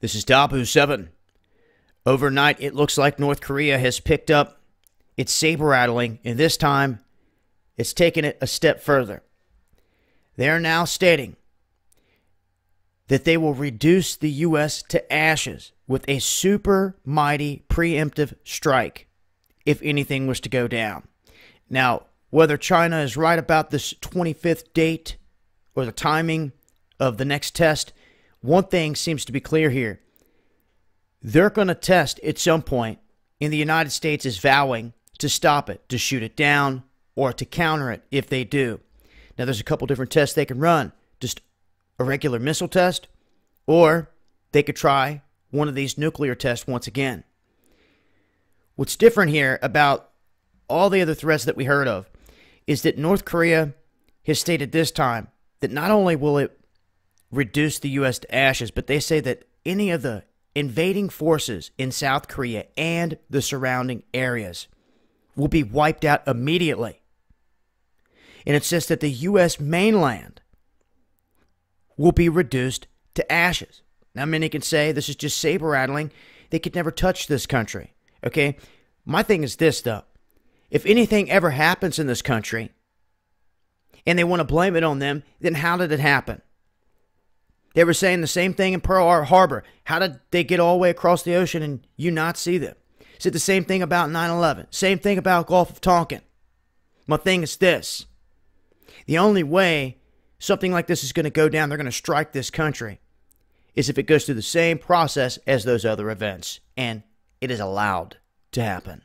This is Dabu 7. Overnight, it looks like North Korea has picked up its saber rattling, and this time, it's taken it a step further. They are now stating that they will reduce the U.S. to ashes with a super mighty preemptive strike if anything was to go down. Now, whether China is right about this 25th date or the timing of the next test, one thing seems to be clear here. They're going to test at some point, and the United States is vowing to stop it, to shoot it down, or to counter it if they do. Now, there's a couple different tests they can run. Just a regular missile test, or they could try one of these nuclear tests once again. What's different here about all the other threats that we heard of is that North Korea has stated this time that not only will it reduce the U.S. to ashes, but they say that any of the invading forces in South Korea and the surrounding areas will be wiped out immediately. And it says that the U.S. mainland will be reduced to ashes. Now, many can say this is just saber rattling. They could never touch this country. Okay? My thing is this, though. If anything ever happens in this country and they want to blame it on them, then how did it happen? They were saying the same thing in Pearl Harbor. How did they get all the way across the ocean and you not see them? Said the same thing about 9/11. Same thing about Gulf of Tonkin. My thing is this. The only way something like this is going to go down, they're going to strike this country, is if it goes through the same process as those other events. And it is allowed to happen.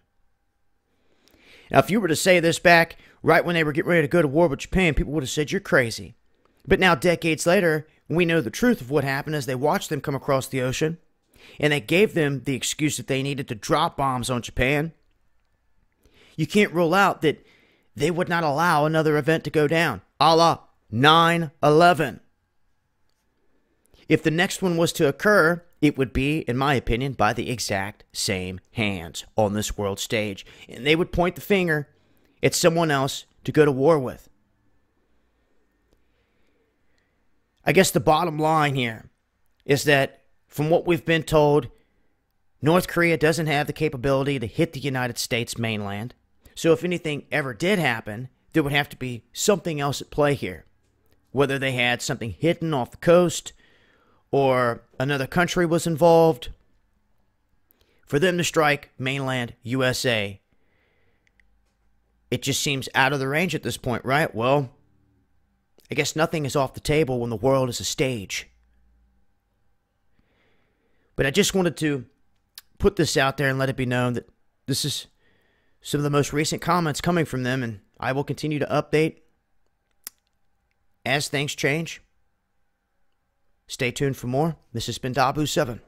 Now, if you were to say this back right when they were getting ready to go to war with Japan, people would have said you're crazy. But now, decades later, we know the truth of what happened as they watched them come across the ocean, and they gave them the excuse that they needed to drop bombs on Japan. You can't rule out that they would not allow another event to go down, a la 9/11. If the next one was to occur, it would be, in my opinion, by the exact same hands on this world stage. And they would point the finger at someone else to go to war with. I guess the bottom line here is that from what we've been told, North Korea doesn't have the capability to hit the United States mainland. So if anything ever did happen, there would have to be something else at play here. Whether they had something hidden off the coast or another country was involved. For them to strike mainland USA, it just seems out of the range at this point, right? Well, I guess nothing is off the table when the world is a stage. But I just wanted to put this out there and let it be known that this is some of the most recent comments coming from them, and I will continue to update as things change. Stay tuned for more. This has been Dabu 7.